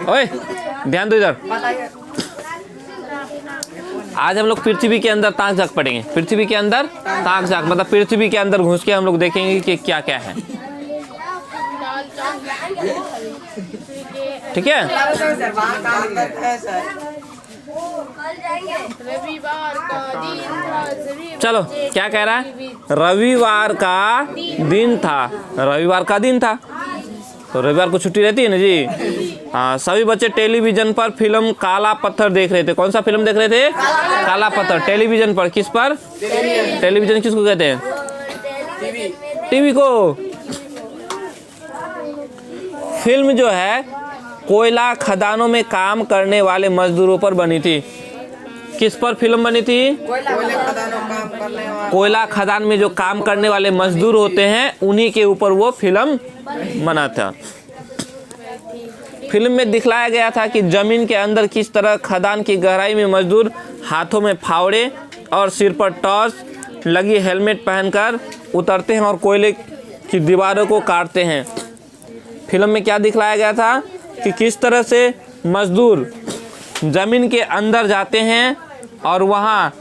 ओए ध्यान दो इधर। आज हम लोग पृथ्वी के अंदर ताक झाक पढ़ेंगे। पृथ्वी के अंदर ताक झाक मतलब पृथ्वी के अंदर घुस के हम लोग देखेंगे कि क्या क्या है। ठीक है, चलो क्या कह रहा है? रविवार का दिन था। रविवार का दिन था तो रविवार को छुट्टी रहती है ना जी। हाँ, सभी बच्चे टेलीविजन पर फिल्म काला पत्थर देख रहे थे। कौन सा फिल्म देख रहे थे? काला पत्थर। टेलीविजन पर, किस पर? टेलीविजन किसको कहते हैं? टीवी को। फिल्म जो है कोयला खदानों में काम करने वाले मजदूरों पर बनी थी। किस पर फिल्म बनी थी? कोयला खदान में जो काम करने वाले मजदूर होते हैं उन्हीं के ऊपर वो फिल्म बना था। फिल्म में दिखलाया गया था कि जमीन के अंदर किस तरह खदान की गहराई में मजदूर हाथों में फावड़े और सिर पर टॉर्च लगी हेलमेट पहनकर उतरते हैं और कोयले की दीवारों को काटते हैं। फिल्म में क्या दिखलाया गया था कि किस तरह से मजदूर जमीन के अंदर जाते हैं और वहाँ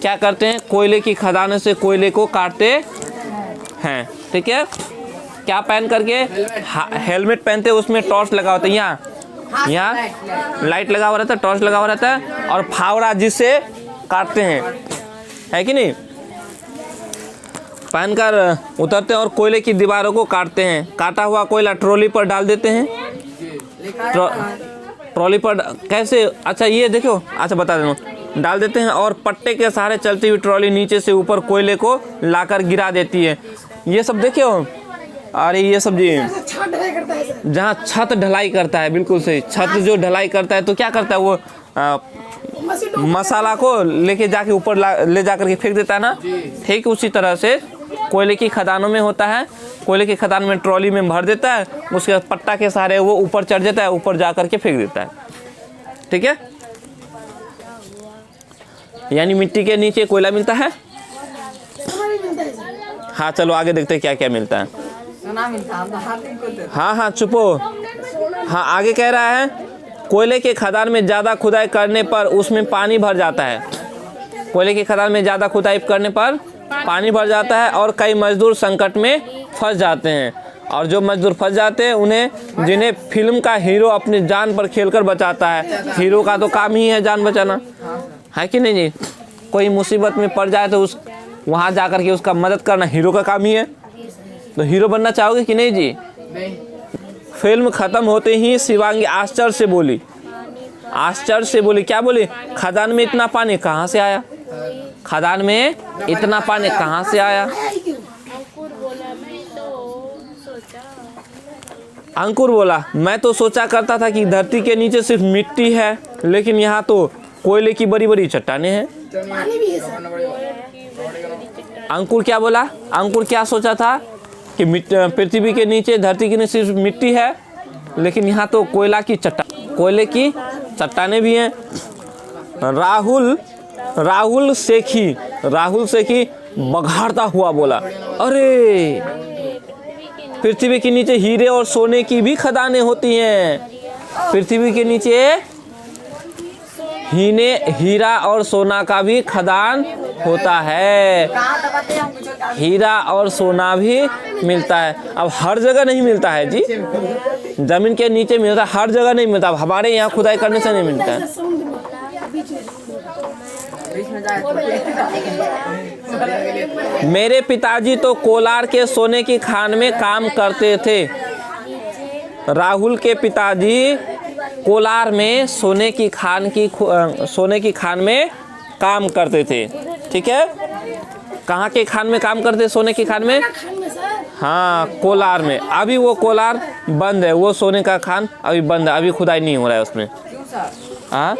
क्या करते हैं? कोयले की खदानों से कोयले को काटते हैं। ठीक है, क्या पहन करके? हेलमेट पहनते, उसमें टॉर्च लगा होता है। यहाँ लाइट लगा हुआ रहता है, टॉर्च लगा हुआ रहता है और फावड़ा जिससे काटते हैं, है कि नहीं? पहनकर उतरते हैं और कोयले की दीवारों को काटते हैं। काटा हुआ कोयला ट्रॉली पर डाल देते हैं। ट्रॉली पर कैसे? अच्छा ये देखो, अच्छा बता देना, डाल देते हैं और पट्टे के सहारे चलती हुई ट्रॉली नीचे से ऊपर कोयले को लाकर गिरा देती है। ये सब देखियो। अरे ये सब जी जहाँ छत ढलाई करता है, बिल्कुल सही। छत जो ढलाई करता है तो क्या करता है वो? मसाला को लेके जाके ऊपर ले जा करके फेंक देता है ना। ठीक उसी तरह से कोयले की खदानों में होता है। कोयले की खदान में ट्रॉली में भर देता है, उसके बाद पट्टा के सहारे वो ऊपर चढ़ जाता है, ऊपर जा करके फेंक देता है। ठीक है, यानी मिट्टी के नीचे कोयला मिलता है। हाँ चलो आगे देखते हैं क्या क्या मिलता है। हाँ हाँ चुपो। हाँ आगे कह रहा है कोयले के खदान में ज़्यादा खुदाई करने पर उसमें पानी भर जाता है। कोयले की खदान में ज़्यादा खुदाई करने पर पानी भर जाता है और कई मजदूर संकट में फंस जाते हैं। और जो मजदूर फंस जाते हैं उन्हें, जिन्हें फिल्म का हीरो अपनी जान पर खेलकर बचाता है। हीरो का तो काम ही है जान बचाना, है कि नहीं जी? कोई मुसीबत में पड़ जाए तो उस वहाँ जा कर के उसका मदद करना हीरो का काम ही है। तो हीरो बनना चाहोगे कि नहीं जी? फिल्म खत्म होते ही शिवांगी आश्चर्य से बोली। आश्चर्य से बोली, क्या बोली? खदान में इतना पानी कहाँ से आया? खदान में इतना पानी कहाँ से आया? अंकुर बोला, मैं तो सोचा करता था कि धरती के नीचे सिर्फ मिट्टी है, लेकिन यहाँ तो कोयले की बड़ी बड़ी चट्टानें हैं। अंकुर क्या बोला? अंकुर क्या सोचा था कि पृथ्वी के नीचे, धरती के नीचे सिर्फ मिट्टी है, लेकिन यहाँ तो कोयले की चट्टानें भी हैं। राहुल सेखी बघाड़ता हुआ बोला, अरे पृथ्वी के नीचे हीरे और सोने की भी खदानें होती हैं। पृथ्वी के नीचे हीरा और सोना का भी खदान होता है। हीरा और सोना भी मिलता है। अब हर जगह नहीं मिलता है जी, जमीन के नीचे मिलता है, हर जगह नहीं मिलता। अब हमारे यहाँ खुदाई करने से नहीं मिलता है। मेरे पिताजी तो कोलार के सोने की खान में काम करते थे। राहुल के पिताजी कोलार में सोने की खान में काम करते थे। ठीक है, कहाँ के खान में काम करते? सोने की खान में। हाँ कोलार में। अभी वो कोलार बंद है, वो सोने का खान अभी बंद है, अभी खुदाई नहीं हो रहा है उसमें। हाँ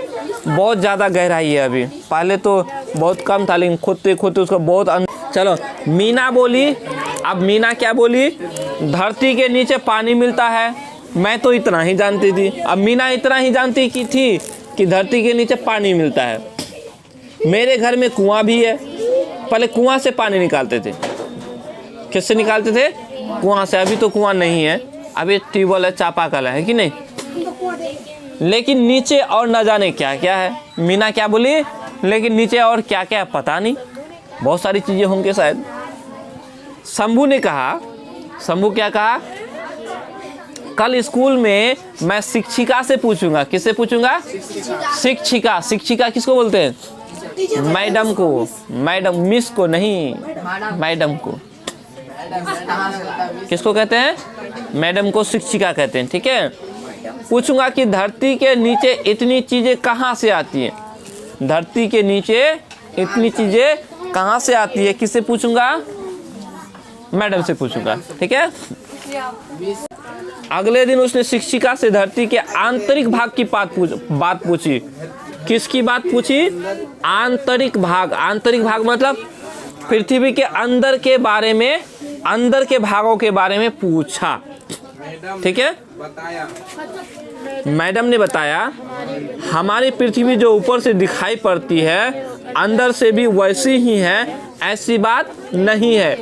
बहुत ज़्यादा गहराई है अभी, पहले तो बहुत कम था, लेकिन खोदते खोदते उसको बहुत चलो मीना बोली। अब मीना क्या बोली? धरती के नीचे पानी मिलता है। मैं तो इतना ही जानती थी। अब मीना इतना ही जानती की थी कि धरती के नीचे पानी मिलता है। मेरे घर में कुआं भी है। पहले कुआं से पानी निकालते थे। किससे निकालते थे? कुआं से। अभी तो कुआं नहीं है, अभी ट्यूबवेल है, चापाकल है कि नहीं? लेकिन नीचे और न जाने क्या क्या है। मीना क्या बोली? लेकिन नीचे और क्या क्या है पता नहीं, बहुत सारी चीजें होंगे शायद। शंभू ने कहा, शंभू क्या कहा? कल स्कूल में मैं शिक्षिका से पूछूंगा। किससे पूछूंगा? शिक्षिका। शिक्षिका किसको बोलते हैं? मैडम को। मैडम, मिस को नहीं, मैडम को। किसको कहते हैं? मैडम को शिक्षिका कहते हैं। ठीक है, पूछूंगा कि धरती के नीचे इतनी चीजें कहाँ से आती हैं? धरती के नीचे इतनी चीजें कहाँ से आती है? किससे पूछूंगा? मैडम से पूछूंगा। ठीक है। अगले दिन उसने शिक्षिका से धरती के आंतरिक भाग की बात पूछी। किसकी बात पूछी? आंतरिक भाग। आंतरिक भाग मतलब पृथ्वी के अंदर के बारे में, अंदर के भागों के बारे में पूछा। ठीक है, मैडम ने बताया हमारी पृथ्वी जो ऊपर से दिखाई पड़ती है अंदर से भी वैसी ही है, ऐसी बात नहीं है।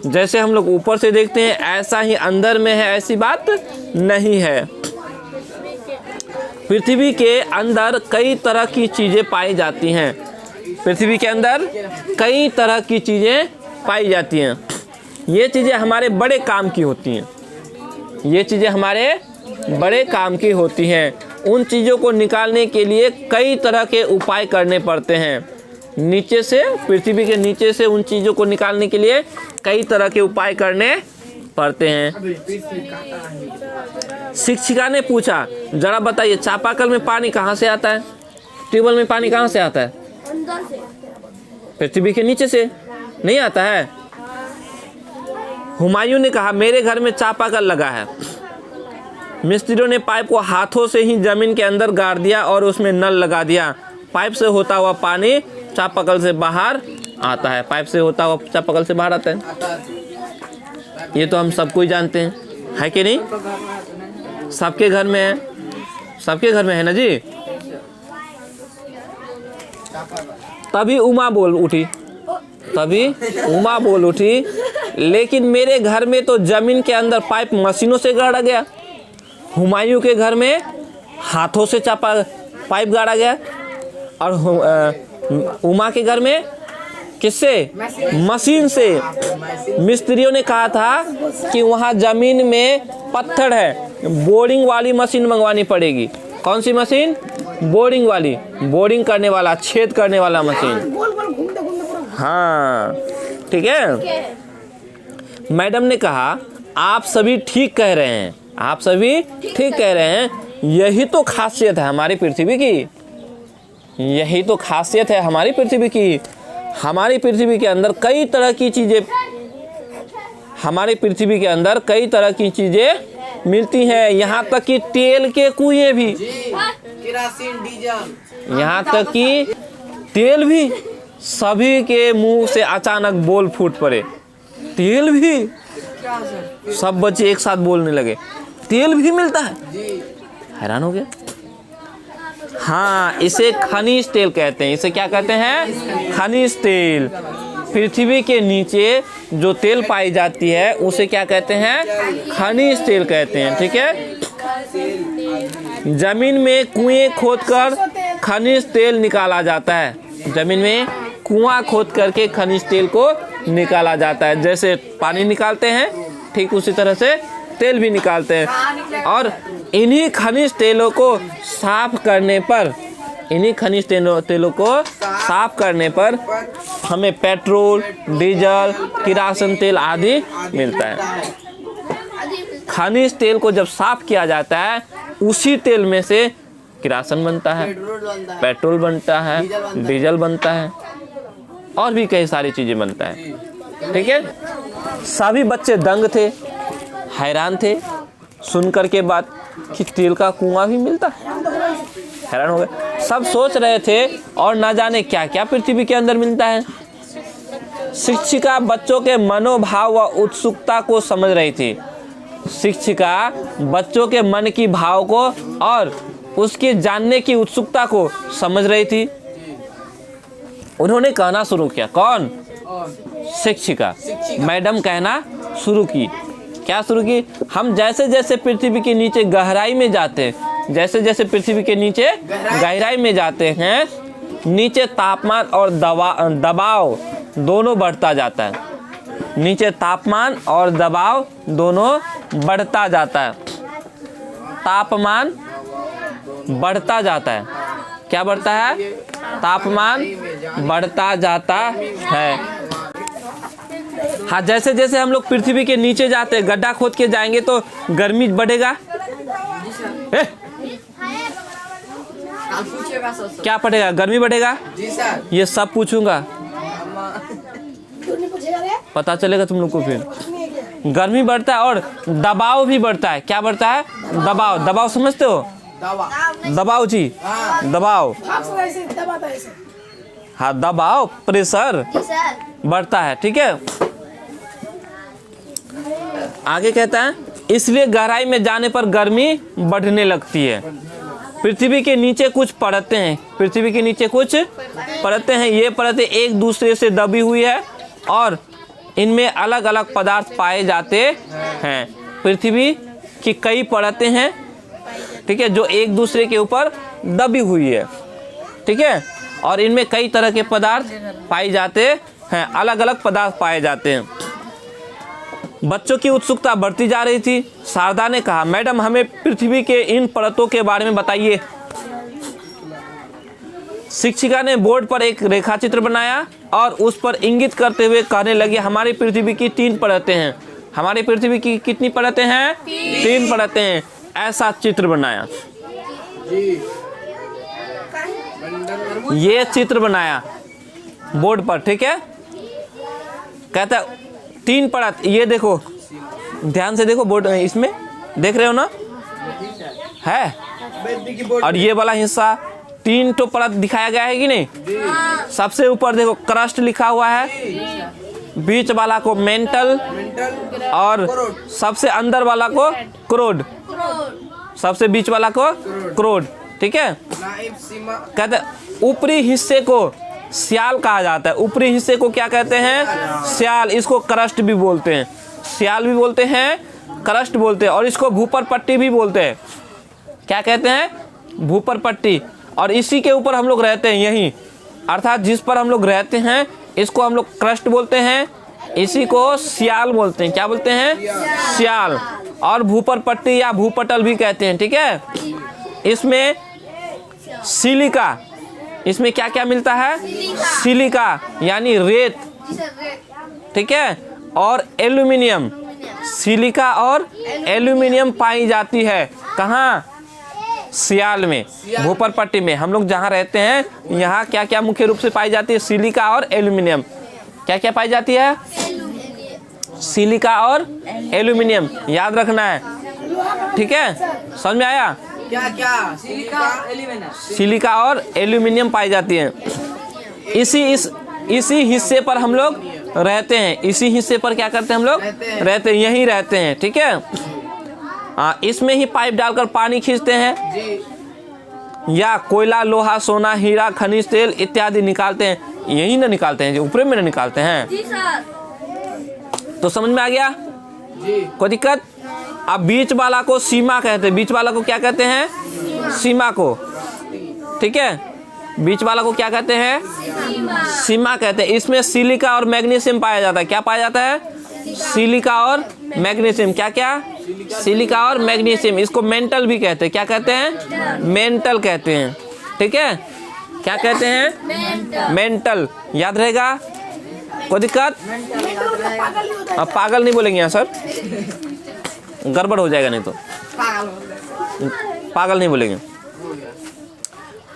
जैसे हम लोग ऊपर से देखते हैं ऐसा ही अंदर में है, ऐसी बात नहीं है। पृथ्वी के अंदर कई तरह की चीजें पाई जाती हैं। पृथ्वी के अंदर कई तरह की चीजें पाई जाती हैं। ये चीजें हमारे बड़े काम की होती हैं। ये चीजें हमारे बड़े काम की होती हैं। उन चीज़ों को निकालने के लिए कई तरह के उपाय करने पड़ते हैं। नीचे से, पृथ्वी के नीचे से उन चीज़ों को निकालने के लिए कई तरह के उपाय करने पड़ते हैं। शिक्षिका ने पूछा, जरा बताइए चापाकल में पानी कहाँ से आता है? ट्यूबवेल में पानी कहाँ से आता है? पृथ्वी के नीचे से नहीं आता है। हुमायूं ने कहा मेरे घर में चापाकल लगा है। मिस्त्रियों ने पाइप को हाथों से ही जमीन के अंदर गाड़ दिया और उसमें नल लगा दिया। पाइप से होता हुआ पानी चापाकल से बाहर आता है। पाइप से होता हुआ चापाकल से बाहर आता है। ये तो हम सबको ही जानते हैं, है कि नहीं? सबके घर में है, सबके घर में है ना जी। तभी उमा बोल उठी, लेकिन मेरे घर में तो जमीन के अंदर पाइप मशीनों से गाड़ा गया। हुमायूं के घर में हाथों से पाइप गाड़ा गया और उमा के घर में किससे? मशीन से। मिस्त्रियों ने कहा था कि वहाँ जमीन में पत्थर है, बोरिंग वाली मशीन मंगवानी पड़ेगी। कौन सी मशीन? बोरिंग वाली, बोरिंग करने वाला, छेद करने वाला मशीन। हाँ, ठीक है। मैडम ने कहा आप सभी ठीक कह रहे हैं, आप सभी ठीक कह रहे हैं। यही तो खासियत है हमारी पृथ्वी की, यही तो खासियत है हमारी पृथ्वी की। हमारी पृथ्वी के अंदर कई तरह की चीजें, हमारी पृथ्वी के अंदर कई तरह की चीजें मिलती हैं। यहाँ तक कि तेल के कुएं भी, यहाँ तक कि तेल भी। सभी के मुंह से अचानक बोल फूट पड़े, तेल भी। सब बच्चे एक साथ बोलने लगे, तेल भी मिलता है। हैरान हो गया। हाँ, इसे खनिज तेल कहते हैं। इसे क्या कहते हैं? खनिज तेल। पृथ्वी के नीचे जो तेल पाई जाती है उसे क्या कहते हैं? खनिज तेल कहते हैं। ठीक है। जमीन में कुएं खोदकर खनिज तेल निकाला जाता है। जमीन में कुआं खोद करके खनिज तेल को निकाला जाता है। जैसे पानी निकालते हैं ठीक उसी तरह से तेल भी निकालते हैं। और इन्हीं खनिज तेलों को साफ करने पर, इन्हीं खनिज तेलों को साफ करने पर हमें पेट्रोल, डीजल, किरासन तेल आदि मिलता है। खनिज तेल को जब साफ किया जाता है उसी तेल में से किरासन बनता है, पेट्रोल बनता है, डीजल बनता है और भी कई सारी चीजें बनता है। ठीक है। सभी बच्चे दंग थे, हैरान थे सुनकर के बात कि तेल का कुआं भी मिलता है। हैरान हो गए। सब सोच रहे थे और ना जाने क्या क्या पृथ्वी के अंदर मिलता है। शिक्षिका बच्चों के मनोभाव व उत्सुकता को समझ रही थी। शिक्षिका बच्चों के मन की भाव को और उसके जानने की उत्सुकता को समझ रही थी। उन्होंने कहना शुरू किया। कौन? शिक्षिका। मैडम कहना शुरू की। क्या शुरू की? हम जैसे जैसे पृथ्वी के नीचे गहराई में जाते जैसे जैसे पृथ्वी के नीचे गहराई में जाते हैं, नीचे तापमान और दबाव दोनों बढ़ता जाता है। नीचे तापमान और दबाव दोनों बढ़ता जाता है। तापमान बढ़ता जाता है। क्या बढ़ता है? तापमान बढ़ता जाता है। हाँ, जैसे जैसे हम लोग पृथ्वी के नीचे जाते हैं, गड्ढा खोद के जाएंगे तो गर्मी बढ़ेगा। क्या बढ़ेगा? गर्मी बढ़ेगा। ये सब पूछूंगा, पता चलेगा तुम लोग को। फिर गर्मी बढ़ता है और दबाव भी बढ़ता है। क्या बढ़ता है? दबाव। दबाव समझते हो? दबाव जी, दबाव। हाँ, दबाव, प्रेशर बढ़ता है। ठीक है, आगे कहता है इसलिए गहराई में जाने पर गर्मी बढ़ने लगती है। पृथ्वी के नीचे कुछ परतें हैं। पृथ्वी के नीचे कुछ परतें हैं। ये परतें एक दूसरे से दबी हुई है और इनमें अलग अलग पदार्थ पाए जाते हैं। पृथ्वी की कई परतें हैं, ठीक है, जो एक दूसरे के ऊपर दबी हुई है। ठीक है, और इनमें कई तरह के पदार्थ पाए जाते हैं, अलग अलग पदार्थ पाए जाते हैं। बच्चों की उत्सुकता बढ़ती जा रही थी। शारदा ने कहा, मैडम हमें पृथ्वी के इन परतों के बारे में बताइए। शिक्षिका ने बोर्ड पर एक रेखाचित्र बनाया और उस पर इंगित करते हुए कहने लगी, हमारी पृथ्वी की 3 परतें हैं। हमारी पृथ्वी की कितनी परतें हैं? 3 परतें हैं। ऐसा चित्र बनाया, ये चित्र बनाया बोर्ड पर। ठीक है, कहता 3 परत। ये देखो, ध्यान से देखो बोर्ड, इसमें देख रहे हो ना है। और ये वाला हिस्सा 3 तो परत दिखाया गया है कि नहीं? सबसे ऊपर देखो क्रस्ट लिखा हुआ है, बीच वाला को मेंटल और सबसे अंदर वाला को क्रोड, सबसे बीच वाला को क्रोड। ठीक है, कहते ऊपरी हिस्से को स्याल कहा जाता है। ऊपरी हिस्से को क्या कहते हैं? स्याल। इसको क्रस्ट भी बोलते हैं, स्याल भी बोलते हैं, क्रस्ट बोलते हैं, और इसको भूपर पट्टी भी बोलते हैं। क्या कहते हैं? भूपर पट्टी। और इसी के ऊपर हम लोग रहते हैं, यही, अर्थात जिस पर हम लोग रहते हैं इसको हम लोग क्रस्ट बोलते हैं, इसी को स्याल बोलते हैं। क्या बोलते हैं? स्याल। और भूपर पट्टी या भूपटल भी कहते हैं। ठीक है, इसमें सिलिका, इसमें क्या क्या मिलता है? सिलिका यानी रेत। ठीक है, और एल्यूमिनियम। सिलिका और एल्यूमिनियम पाई जाती है। कहाँ? सियाल में, भूपर पट्टी में। हम लोग जहाँ रहते हैं यहाँ क्या क्या मुख्य रूप से पाई जाती है? सिलिका और एल्यूमिनियम। क्या क्या पाई जाती है? सिलिका और एल्यूमिनियम, याद रखना है। ठीक है, समझ में आया? क्या क्या? सिलिका और एल्यूमिनियम पाई जाती है। इसी हिस्से पर हम लोग रहते हैं। इसी हिस्से पर क्या करते हैं हम लोग? रहते हैं, यहीं रहते हैं। ठीक है, हाँ, इसमें ही पाइप डालकर पानी खींचते हैं जी। या कोयला, लोहा, सोना, हीरा, खनिज तेल इत्यादि निकालते हैं। यही ना निकालते हैं, ऊपर में ना निकालते हैं जी सर। तो समझ में आ गया जी? कोई दिक्कत? अब बीच वाला को सीमा कहते हैं। बीच वाला को क्या कहते हैं? सीमा को। ठीक है, बीच वाला को क्या कहते हैं? सीमा कहते हैं। इसमें सिलिका और मैग्नीशियम पाया जाता है। क्या पाया जाता है? सिलिका और मैग्नीशियम। क्या क्या? सिलिका और मैग्नीशियम। इसको मेंटल भी कहते हैं। क्या कहते हैं? मेंटल कहते हैं। ठीक है, क्या कहते हैं? मेंटल। याद रहेगा? कोई दिक्कत? अब पागल नहीं बोलेंगे यहाँ सर, गड़बड़ हो जाएगा नहीं तो। पागल नहीं बोलेंगे।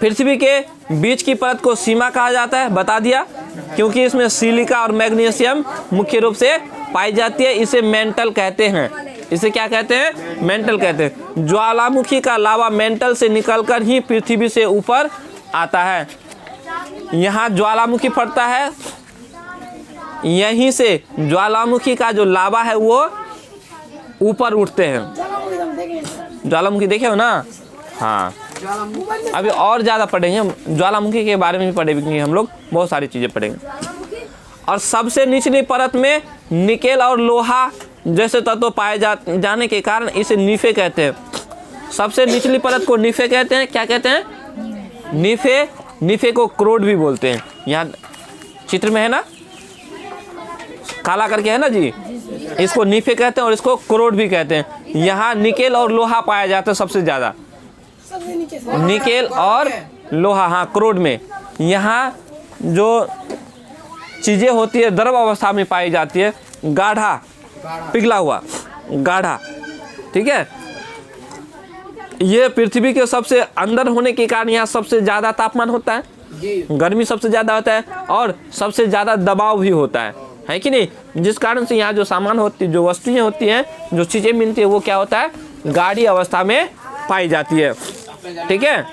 पृथ्वी के बीच की परत को सीमा कहा जाता है, बता दिया, क्योंकि इसमें सिलिका और मैग्नीशियम मुख्य रूप से पाई जाती है। इसे मेंटल कहते हैं। इसे क्या कहते हैं? मेंटल कहते हैं। ज्वालामुखी का लावा मेंटल से निकलकर ही पृथ्वी से ऊपर आता है। यहाँ ज्वालामुखी फटता है, यहीं से ज्वालामुखी का जो लावा है वो ऊपर उठते हैं। ज्वालामुखी देखे हो ना? हाँ, अभी और ज़्यादा पढ़ेंगे हम ज्वालामुखी के बारे में भी पढ़ेंगे हम लोग, बहुत सारी चीज़ें पढ़ेंगे। और सबसे निचली परत में निकेल और लोहा जैसे तत्व पाए जाने के कारण इसे नीफे कहते हैं। सबसे निचली परत को निफे कहते हैं। क्या कहते हैं? निफे। निफे को क्रोड भी बोलते हैं। यहाँ चित्र में है ना, काला करके है ना जी, इसको निफे कहते हैं और इसको क्रोड भी कहते हैं। यहाँ निकेल और लोहा पाया जाता है सबसे ज्यादा, निकेल और लोहा। हाँ, क्रोड में यहाँ जो चीजें होती है द्रव अवस्था में पाई जाती है, गाढ़ा, पिघला हुआ, गाढ़ा, ठीक है। ये पृथ्वी के सबसे अंदर होने के कारण यहाँ सबसे ज्यादा तापमान होता है, गर्मी सबसे ज्यादा होता है और सबसे ज्यादा दबाव भी होता है कि नहीं? जिस कारण से यहाँ जो सामान होती है, जो वस्तुएं होती हैं, जो चीजें मिलती है, वो क्या होता है? गाढ़ी अवस्था में पाई जाती है, ठीक है।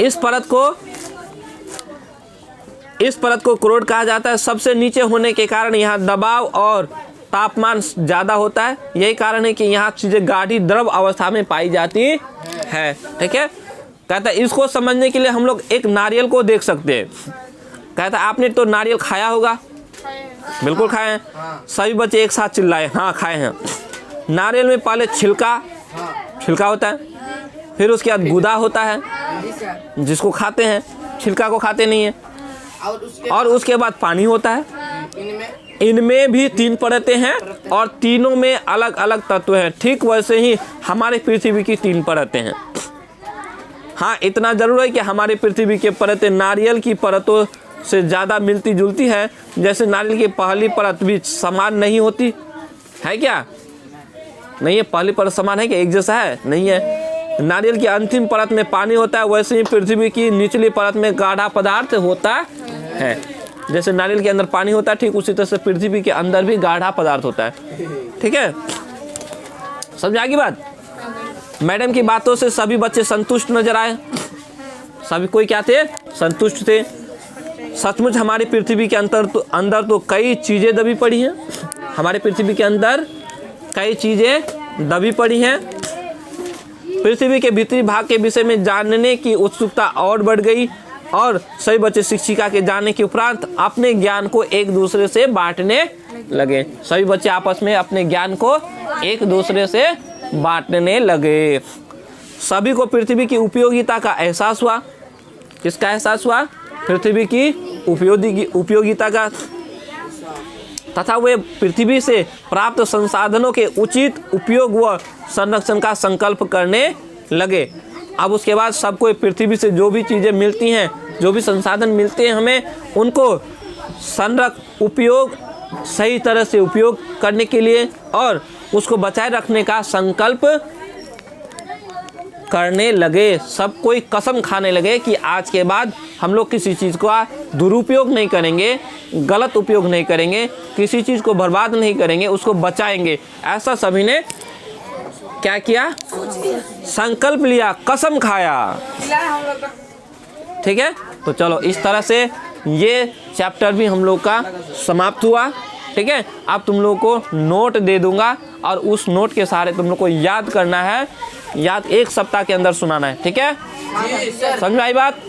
इस परत को क्रोड कहा जाता है। सबसे नीचे होने के कारण यहाँ दबाव और तापमान ज्यादा होता है। यही कारण है कि यहाँ चीजें गाढ़ी द्रव अवस्था में पाई जाती है, ठीक है। कहता है इसको समझने के लिए हम लोग एक नारियल को देख सकते हैं। कहता है आपने तो नारियल खाया होगा, बिल्कुल खाए हैं। सभी बच्चे एक साथ चिल्लाए, हाँ खाए हैं। नारियल में पहले छिलका होता है, फिर उसके बाद गुदा होता है जिसको खाते हैं, छिलका को खाते नहीं है, और उसके बाद पानी होता है। इनमें भी 3 परतें हैं और तीनों में अलग अलग तत्व हैं। ठीक वैसे ही हमारे पृथ्वी की 3 परतें हैं। हाँ, इतना जरूर है कि हमारे पृथ्वी की परतें नारियल की परतों से ज़्यादा मिलती जुलती है। जैसे नारियल की पहली परत भी समान नहीं होती है, क्या नहीं है? पहली परत समान है क्या? एक जैसा है? नहीं है। नारियल की अंतिम परत में पानी होता है, वैसे ही पृथ्वी की निचली परत में गाढ़ा पदार्थ होता है। जैसे नारियल के अंदर पानी होता है, ठीक उसी तरह से पृथ्वी के अंदर भी गाढ़ा पदार्थ होता है, ठीक है। समझ आ गई बात? मैडम की बातों से सभी बच्चे संतुष्ट नजर आए? सभी कोई क्या थे? संतुष्ट थे। सचमुच हमारी पृथ्वी के अंदर तो कई चीजें दबी पड़ी हैं। हमारे पृथ्वी के अंदर कई चीजें दबी पड़ी हैं। पृथ्वी के भीतरी भाग के विषय में जानने की उत्सुकता और बढ़ गई और सभी बच्चे शिक्षिका के जानने के उपरांत अपने ज्ञान को एक दूसरे से बांटने लगे। सभी बच्चे आपस में अपने ज्ञान को एक दूसरे से बांटने लगे। सभी को पृथ्वी की उपयोगिता का एहसास हुआ। किसका एहसास हुआ? पृथ्वी की उपयोगिता का, तथा वे पृथ्वी से प्राप्त संसाधनों के उचित उपयोग व संरक्षण का संकल्प करने लगे। अब उसके बाद सबको पृथ्वी से जो भी चीज़ें मिलती हैं, जो भी संसाधन मिलते हैं हमें, उनको उपयोग सही तरह से उपयोग करने के लिए और उसको बचाए रखने का संकल्प करने लगे। सब कोई कसम खाने लगे कि आज के बाद हम लोग किसी चीज़ का दुरुपयोग नहीं करेंगे, गलत उपयोग नहीं करेंगे, किसी चीज़ को बर्बाद नहीं करेंगे, उसको बचाएंगे। ऐसा सभी ने क्या किया? संकल्प लिया, कसम खाया, ठीक है। तो चलो इस तरह से ये चैप्टर भी हम लोग का समाप्त हुआ, ठीक है। अब तुम लोग को नोट दे दूंगा और उस नोट के सहारे तुम लोग को याद करना है, याद 1 सप्ताह के अंदर सुनाना है, ठीक है। समझ में आई बात?